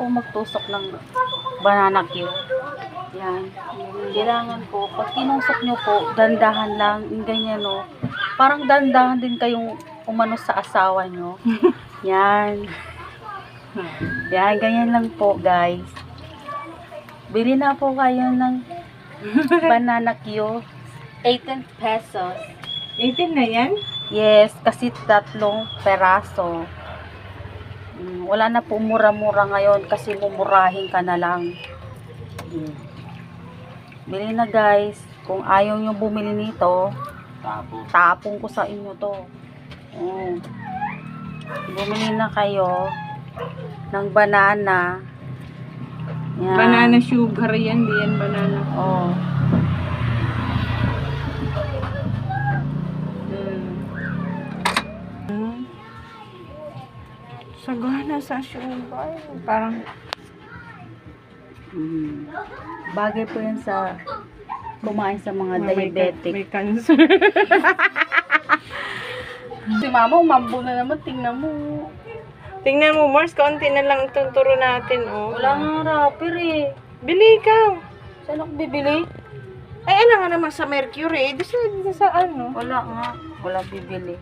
po magtusok ng banana cue. Yan. Kailangan po, pag tinusok nyo po, dandahan lang, yung ganyan no. Parang dandahan din kayong umano sa asawa nyo. Yan. Yan, ganyan lang po guys. Bili na po kayo ng banana cue. 18 pesos. 18 na yan? Yes, kasi 3 peraso. Wala na po mura-mura ngayon kasi mumurahin ka na lang. Bili na guys. Kung ayaw nyo bumili nito, tapong ko sa inyo to. Bumili na kayo ng banana. Yan. Banana sugar yan, di yan banana. Oh. Sagana sa sugar. Parang Bagay po yan sa kumain sa mga may diabetic. cancer. Si mama, umambo na naman. Tingnan mo. Tingnan mo, Mars, kaunti na lang itong turo natin, oh. Wala nga rapper eh. Bili ikaw. Saan ako bibili? Ay, ano nga naman sa Mercury? Di sa ano? Wala nga. Wala bibili.